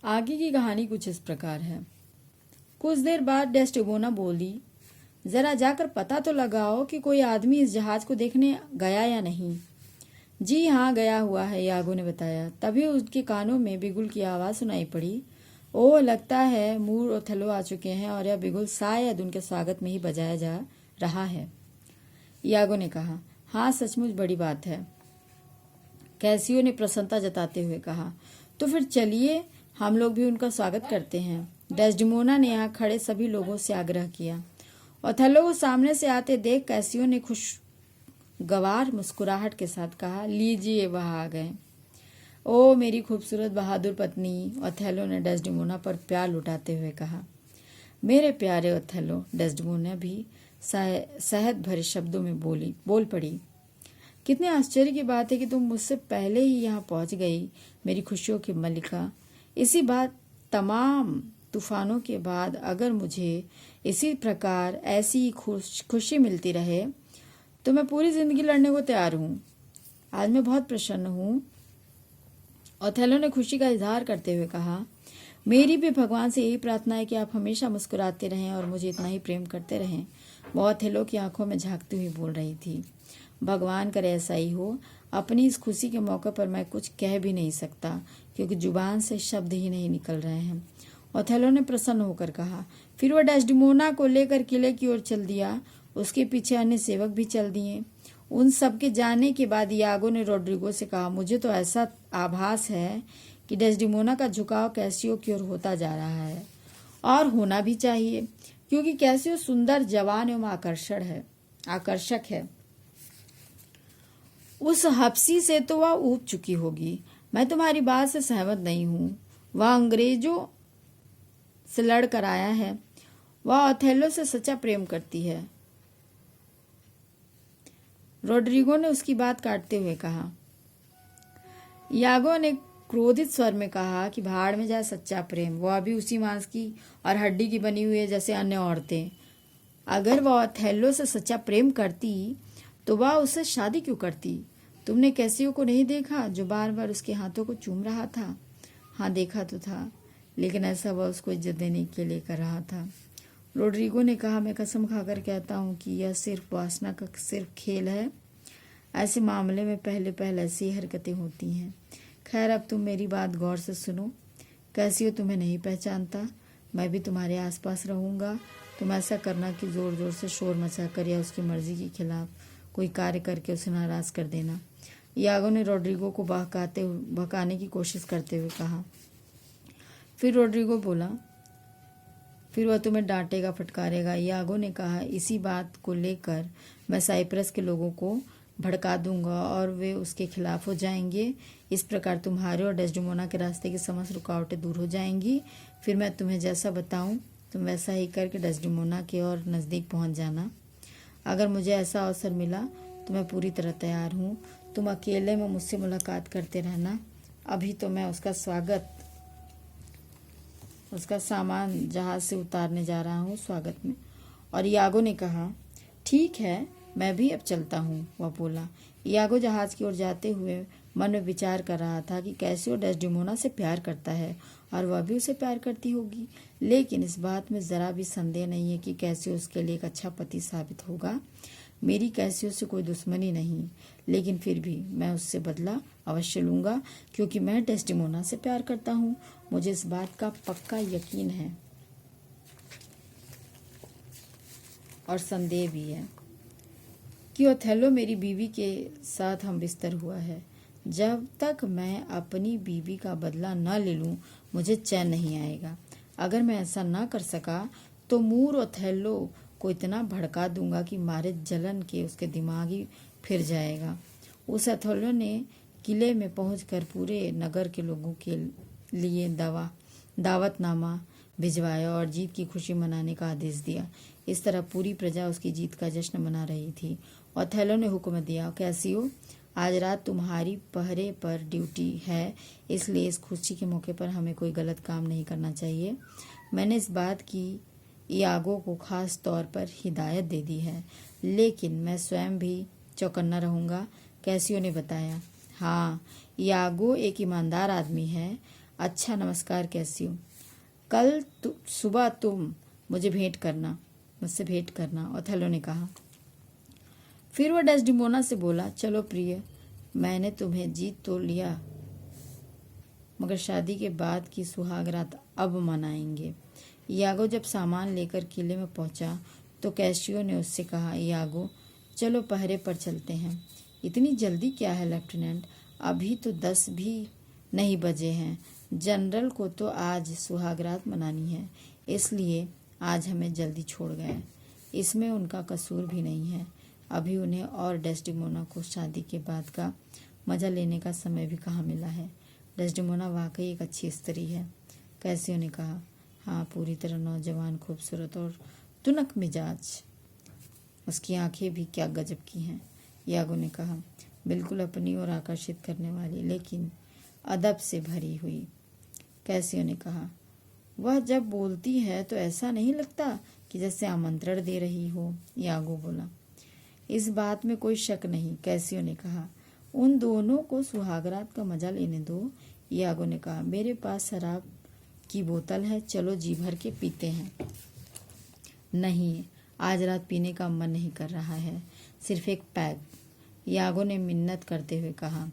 आगे की कहानी कुछ इस प्रकार है। कुछ देर बाद डेस्टिमोना बोली, जरा जाकर पता तो लगाओ कि कोई आदमी इस जहाज को देखने गया या नहीं। जी हाँ, गया हुआ है, यागो ने बताया। तभी उसके कानों में बिगुल की आवाज़ सुनाई पड़ी। ओह, लगता है मूर ओथेलो आ चुके हैं और यह बिगुल शायद उनके स्वागत में ही बजाया जा रहा है। यागो ने कहा, हाँ, सचमुच बड़ी बात है। कैसियो ने प्रसन्नता जताते हुए कहा, तो फिर चलिए हम लोग भी उनका स्वागत करते हैं। डेस्डिमोना ने यहाँ खड़े सभी लोगों से आग्रह किया। ओथेलो को सामने से आते देख कैसियो ने खुशगवार मुस्कुराहट के साथ कहा, लीजिए, वह आ गए। ओ मेरी खूबसूरत बहादुर पत्नी, ओथेलो ने डेस्डिमोना पर प्यार लुटाते हुए कहा। मेरे प्यारे ओथेलो, डेस्डिमोना भी सहज भरे शब्दों में बोल पड़ी। कितने आश्चर्य की बात है कि तुम मुझसे पहले ही यहाँ पहुँच गई, मेरी खुशियों की मलिका। इसी बात तमाम तूफानों के बाद अगर मुझे इसी प्रकार ऐसी खुशी मिलती रहे तो मैं पूरी जिंदगी लड़ने को तैयार हूँ। आज मैं बहुत प्रसन्न हूँ। ओथेलो ने खुशी का इजहार करते हुए कहा, मेरी भी भगवान से यही प्रार्थना है कि आप हमेशा मुस्कुराते रहें और मुझे इतना ही प्रेम करते रहें। वह ओथेलो की आंखों में झांकती हुई बोल रही थी। भगवान करे ऐसा ही हो। अपनी इस खुशी के मौके पर मैं कुछ कह भी नहीं सकता क्योंकि जुबान से शब्द ही नहीं निकल रहे हैं। ओथेलो ने प्रसन्न होकर कहा। फिर वह डेस्डिमोना को लेकर किले की ओर चल दिया। उसके पीछे अन्य सेवक भी चल दिए। उन सबके जाने के बाद यागो ने रोड्रिगो से कहा, मुझे तो ऐसा आभास है कि डेस्डिमोना का झुकाव कैसियो की ओर होता जा रहा है, और होना भी चाहिए क्योंकि कैसियो सुंदर, जवान एवं आकर्षक है। उस हपसी से तो वह ऊब चुकी होगी। मैं तुम्हारी बात से सहमत नहीं हूँ। वह अंग्रेजों से लड़ कर आया है। वह ओथेलो से सच्चा प्रेम करती है। रोड्रिगो ने उसकी बात काटते हुए कहा। यागो ने क्रोधित स्वर में कहा कि भाड़ में जाए सच्चा प्रेम, वह भी उसी मांस की और हड्डी की बनी हुई है जैसे अन्य औरतें। अगर वह ओथेलो से सच्चा प्रेम करती तो वह उससे शादी क्यों करती? तुमने कैसियो को नहीं देखा जो बार बार उसके हाथों को चूम रहा था? हाँ, देखा तो था, लेकिन ऐसा वह उसको इज्जत देने के लिए कर रहा था। रोड्रिगो ने कहा, मैं कसम खाकर कहता हूँ कि यह सिर्फ वासना का सिर्फ खेल है। ऐसे मामले में पहले पहले ऐसी हरकतें होती हैं। खैर, अब तुम मेरी बात गौर से सुनो। कैसियो तुम्हें नहीं पहचानता। मैं भी तुम्हारे आसपास रहूँगा। तुम ऐसा करना कि ज़ोर ज़ोर से शोर मचाकर या उसकी मर्जी के खिलाफ कोई कार्य करके उसे नाराज़ कर देना। यागो ने रोड्रिगो को बहकाने की कोशिश करते हुए कहा। फिर रोड्रिगो बोला, फिर वह तुम्हें डांटेगा, फटकारेगा। यागो ने कहा, इसी बात को लेकर मैं साइप्रस के लोगों को भड़का दूंगा और वे उसके खिलाफ हो जाएंगे। इस प्रकार तुम्हारे और डेस्डिमोना के रास्ते की समस्त रुकावटें दूर हो जाएंगी। फिर मैं तुम्हें जैसा बताऊं तुम वैसा ही करके डेस्डिमोना के और नज़दीक पहुंच जाना। अगर मुझे ऐसा अवसर मिला तो मैं पूरी तरह तैयार हूँ। तुम अकेले में मुझसे मुलाकात करते रहना। अभी तो मैं उसका सामान जहाज से उतारने जा रहा हूँ स्वागत में। और यागो ने कहा, ठीक है, मैं भी अब चलता हूँ, वह बोला। यागो जहाज की ओर जाते हुए मन में विचार कर रहा था कि कैसियो डेस्डिमोना से प्यार करता है और वह भी उसे प्यार करती होगी, लेकिन इस बात में ज़रा भी संदेह नहीं है कि कैसियो उसके लिए एक अच्छा पति साबित होगा। मेरी कैसियो से कोई दुश्मनी नहीं, लेकिन फिर भी मैं उससे बदला अवश्य लूँगा क्योंकि मैं डेस्डिमोना से प्यार करता हूँ। मुझे इस बात का पक्का यकीन है और संदेह भी है कि ओथेलो मेरी बीवी के साथ हम बिस्तर हुआ है। जब तक मैं अपनी बीवी का बदला न ले लूँ मुझे चैन नहीं आएगा। अगर मैं ऐसा न कर सका तो मूर ओथेलो को इतना भड़का दूंगा कि मारे जलन के उसके दिमाग ही फिर जाएगा। उस ओथेलो ने किले में पहुंचकर पूरे नगर के लोगों के लिए दावतनामा भिजवाया और जीत की खुशी मनाने का आदेश दिया। इस तरह पूरी प्रजा उसकी जीत का जश्न मना रही थी। ओथेलो ने हुक्म दिया, कैसियो, आज रात तुम्हारी पहरे पर ड्यूटी है, इसलिए इस खुशी के मौके पर हमें कोई गलत काम नहीं करना चाहिए। मैंने इस बात की यागो को खास तौर पर हिदायत दे दी है, लेकिन मैं स्वयं भी चौकन्ना रहूँगा, कैसियो ने बताया। हाँ, यागो एक ईमानदार आदमी है। अच्छा नमस्कार, कैसी हो? कल सुबह तुम मुझसे भेंट करना, ओथेलो ने कहा। फिर वह डेस्डिमोना से बोला, चलो प्रिय, मैंने तुम्हें जीत तो लिया, मगर शादी के बाद की सुहाग रात अब मनाएंगे। यागो जब सामान लेकर किले में पहुंचा तो कैसियो ने उससे कहा, यागो चलो पहरे पर चलते हैं। इतनी जल्दी क्या है लेफ्टिनेंट, अभी तो 10 भी नहीं बजे हैं। जनरल को तो आज सुहागरात मनानी है, इसलिए आज हमें जल्दी छोड़ गए। इसमें उनका कसूर भी नहीं है। अभी उन्हें और डेस्टिमोना को शादी के बाद का मजा लेने का समय भी कहाँ मिला है। डेस्टिमोना वाकई एक अच्छी स्त्री है, कैसियो ने कहा। हाँ, पूरी तरह नौजवान, खूबसूरत और तुनक मिजाज। उसकी आंखें भी क्या गजब की हैं, यागो ने कहा। बिल्कुल अपनी ओर आकर्षित करने वाली, लेकिन अदब से भरी हुई, कैसियो ने कहा। वह जब बोलती है तो ऐसा नहीं लगता कि जैसे आमंत्रण दे रही हो, यागो बोला। इस बात में कोई शक नहीं, कैसियो ने कहा। उन दोनों को सुहागरात का मजा लेने दो, यागो ने कहा। मेरे पास शराब की बोतल है, चलो जी भर के पीते हैं। नहीं, आज रात पीने का मन नहीं कर रहा है, सिर्फ एक पैग, यागो ने मिन्नत करते हुए कहा।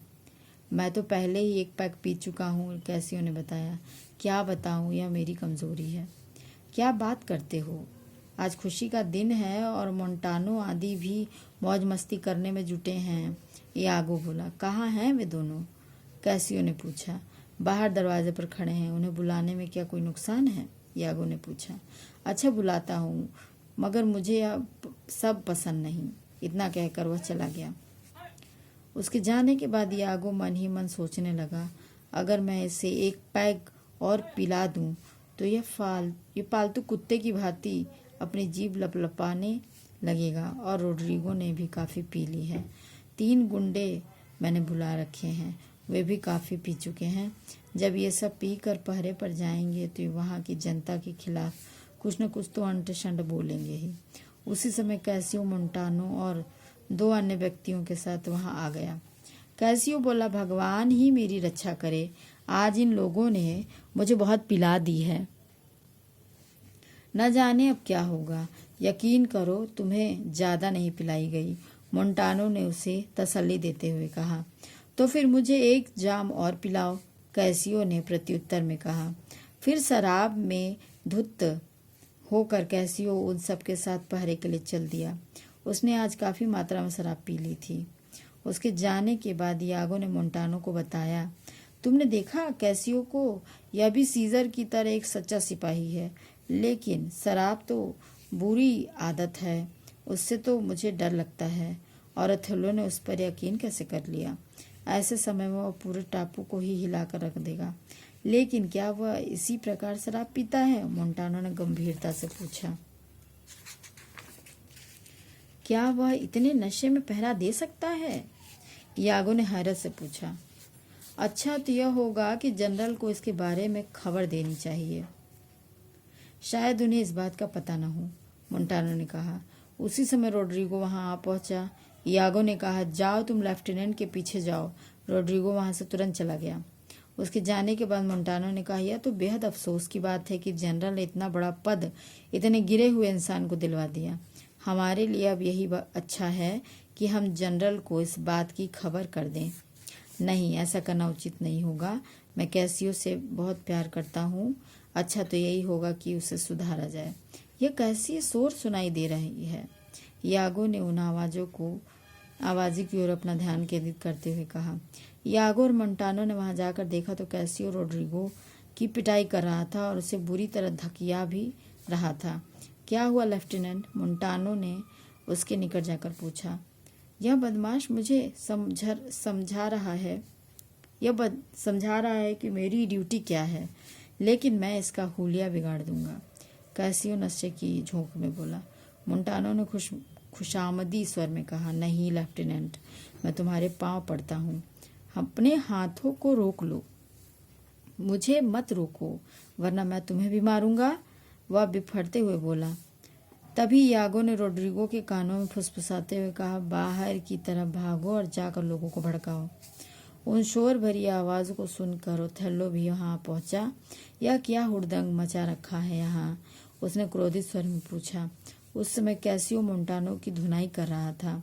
मैं तो पहले ही एक पैक पी चुका हूँ, कैसियो ने बताया। क्या बताऊँ, यह मेरी कमजोरी है। क्या बात करते हो, आज खुशी का दिन है और मोंटानो आदि भी मौज मस्ती करने में जुटे हैं, यागो बोला। कहाँ हैं वे दोनों, कैसियो ने पूछा। बाहर दरवाजे पर खड़े हैं, उन्हें बुलाने में क्या कोई नुकसान है, यागो ने पूछा। अच्छा, बुलाता हूँ, मगर मुझे अब सब पसंद नहीं, इतना कहकर वह चला गया। उसके जाने के बाद यागो मन ही मन सोचने लगा, अगर मैं इसे एक पैग और पिला दूं तो ये पालतू कुत्ते की भांति अपनी जीभ लपलपाने लगेगा। और रोड्रिगो ने भी काफ़ी पी ली है। 3 गुंडे मैंने बुला रखे हैं, वे भी काफ़ी पी चुके हैं। जब ये सब पी कर पहरे पर जाएंगे तो वहाँ की जनता के खिलाफ कुछ न कुछ तो अंट शंड बोलेंगे ही। उसी समय कैसियो, मोंटानो और 2 अन्य व्यक्तियों के साथ वहां आ गया। कैसियो बोला, भगवान ही मेरी रक्षा करे, आज इन लोगों ने मुझे बहुत पिला दी है, न जाने अब क्या होगा। यकीन करो, तुम्हें ज्यादा नहीं पिलाई गई, मोंटानो ने उसे तसल्ली देते हुए कहा। तो फिर मुझे एक जाम और पिलाओ, कैसियो ने प्रत्युत्तर में कहा। फिर शराब में धुत होकर कैसियो उन सब के साथ पहरे के लिए चल दिया। उसने आज काफ़ी मात्रा में शराब पी ली थी। उसके जाने के बाद यागो ने मोंटानो को बताया, तुमने देखा कैसियो को, यह भी सीजर की तरह एक सच्चा सिपाही है, लेकिन शराब तो बुरी आदत है, उससे तो मुझे डर लगता है। और ओथेलो ने उस पर यकीन कैसे कर लिया। ऐसे समय में वह पूरे टापू को ही हिलाकर रख देगा। लेकिन क्या वह इसी प्रकार शराब पीता है, मोंटानो ने गंभीरता से पूछा। क्या वह इतने नशे में पहरा दे सकता है, यागो ने हैरत से पूछा। अच्छा तो यह होगा कि जनरल को इसके बारे में खबर देनी चाहिए, शायद उन्हें इस बात का पता न हो, मोंटानो ने कहा। उसी समय रोड्रिगो वहां आ पहुंचा। यागो ने कहा, जाओ तुम लेफ्टिनेंट के पीछे जाओ। रोड्रिगो वहां से तुरंत चला गया। उसके जाने के बाद मोंटानो ने कहा, यह तो बेहद अफसोस की बात है कि जनरल ने इतना बड़ा पद इतने गिरे हुए इंसान को दिलवा दिया। हमारे लिए अब यही अच्छा है कि हम जनरल को इस बात की खबर कर दें। नहीं, ऐसा करना उचित नहीं होगा। मैं कैसियो से बहुत प्यार करता हूँ। अच्छा तो यही होगा कि उसे सुधारा जाए। यह कैसी शोर सुनाई दे रही है, यागो ने उन आवाज़ी की ओर अपना ध्यान केंद्रित करते हुए कहा। यागो और मोंटानो ने वहां जाकर देखा तो कैसियो रोड्रिगो की पिटाई कर रहा था और उसे बुरी तरह धकिया भी रहा था। क्या हुआ लेफ्टिनेंट, मोंटानो ने उसके निकट जाकर पूछा। यह बदमाश मुझे समझा रहा है कि मेरी ड्यूटी क्या है, लेकिन मैं इसका हुलिया बिगाड़ दूंगा, कैसियो नशे की झोंक में बोला। मोंटानो ने खुशामदी स्वर में कहा, नहीं लेफ्टिनेंट, मैं तुम्हारे पांव पड़ता हूँ, अपने हाथों को रोक लो, मुझे मत रोको वरना मैं तुम्हें भी मारूंगा, वह बिफरते हुए बोला। तभी यागो ने रोड्रिगो के कानों में फुसफुसाते हुए कहा, बाहर की तरफ भागो और जाकर लोगों को भड़काओ। उन शोर भरी आवाज़ को सुनकर ओथेलो भी वहाँ पहुंचा। यह क्या हुड़दंग मचा रखा है यहाँ? उसने क्रोधित स्वर में पूछा। उस समय कैसियो मोंटानो की धुनाई कर रहा था।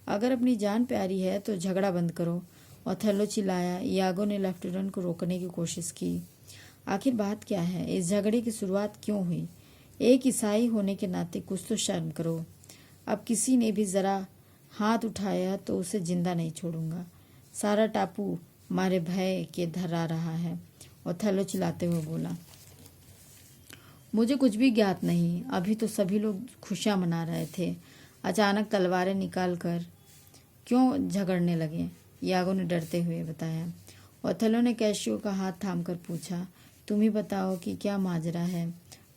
अगर अपनी जान प्यारी है तो झगड़ा बंद करो, ओथेलो चिल्लाया। यागो ने लेफ्टिनेंट को रोकने की कोशिश की। आखिर बात क्या है? इस झगड़े की शुरुआत क्यों हुई? एक ईसाई होने के नाते कुछ तो शर्म करो। अब किसी ने भी जरा हाथ उठाया तो उसे जिंदा नहीं छोड़ूंगा। सारा टापू मारे भय के धरा रहा है, ओथेलो चिल्लाते हुए बोला। मुझे कुछ भी ज्ञात नहीं। अभी तो सभी लोग खुशियां मना रहे थे, अचानक तलवारें निकाल कर क्यों झगड़ने लगे? यागो ने डरते हुए बताया। ओथेलो ने कैशियो का हाथ थामकर पूछा, तुम ही बताओ कि क्या माजरा है?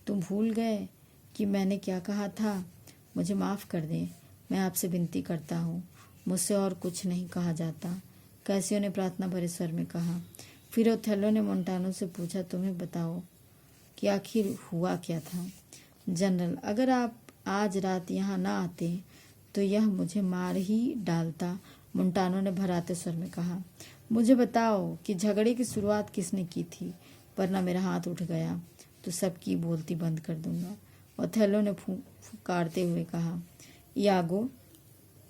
तुम भूल गए कि मैंने क्या कहा था? मुझे माफ़ कर दें, मैं आपसे विनती करता हूँ, मुझसे और कुछ नहीं कहा जाता, कैसियो ने प्रार्थना भरे स्वर में कहा। फिर ओथेलो ने मोंटानो से पूछा, तुम्हें बताओ कि आखिर हुआ क्या था? जनरल, अगर आप आज रात यहाँ ना आते तो यह मुझे मार ही डालता, मोंटानो ने भराते स्वर में कहा। मुझे बताओ कि झगड़े की शुरुआत किसने की थी, वरना मेरा हाथ उठ गया तो सबकी बोलती बंद कर दूंगा, ओथेलो ने फुकारते हुए कहा। यागो,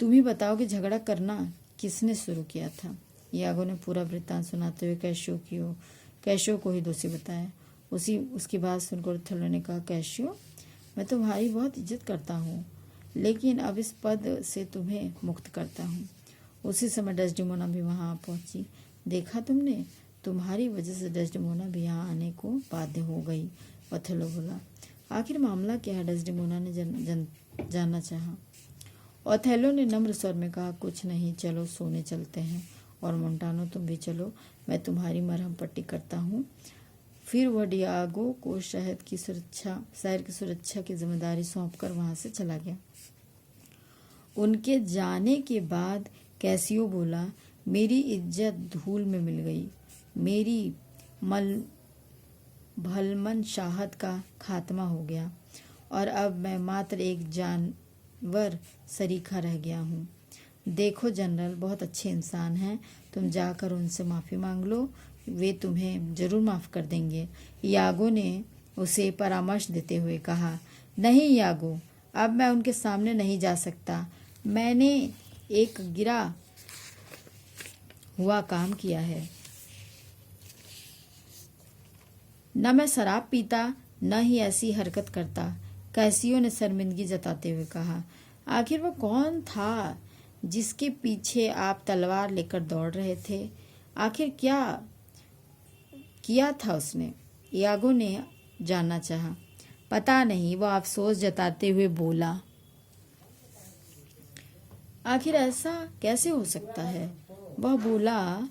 तुम ही बताओ कि झगड़ा करना किसने शुरू किया था? यागो ने पूरा वृत्तांत सुनाते हुए कैशियो को ही दोषी बताया। उसकी बात सुनकर ओथेलो ने कहा, कैशियो, मैं तुम्हारी बहुत इज्जत करता हूँ, लेकिन अब इस पद से तुम्हें मुक्त करता हूँ। उसी समय डेस्डेमोना भी वहाँ पहुंची। देखा तुमने, तुम्हारी वजह से डेस्डेमोना भी यहाँ आने को बाध्य हो गई, ओथेलो बोला। आखिर मामला क्या है? डेस्डेमोना ने जानना चाहा। ओथेलो ने नम्र स्वर में कहा, कुछ नहीं, चलो सोने चलते हैं, और मोंटानो तुम भी चलो, मैं तुम्हारी मरहम पट्टी करता हूँ। फिर वह डियागो को शहर की सुरक्षा की जिम्मेदारी सौंपकर वहां से चला गया। उनके जाने के बाद कैसियो बोला, मेरी इज्जत धूल में मिल गई, मेरी भलमन शाहत का खात्मा हो गया, और अब मैं मात्र एक जानवर सरीखा रह गया हूँ। देखो जनरल बहुत अच्छे इंसान हैं, तुम जाकर उनसे माफ़ी मांग लो, वे तुम्हें जरूर माफ़ कर देंगे। यागो ने उसे परामर्श देते हुए कहा। नहीं यागो, अब मैं उनके सामने नहीं जा सकता। मैंने एक गिरा हुआ काम किया है। न मैं शराब पीता, न ही ऐसी हरकत करता, कैसियो ने शर्मिंदगी जताते हुए कहा। आखिर वह कौन था जिसके पीछे आप तलवार लेकर दौड़ रहे थे? आखिर क्या किया था उसने? यागो ने जानना चाहा। पता नहीं, वह अफसोस जताते हुए बोला। आखिर ऐसा कैसे हो सकता है? वह बोला,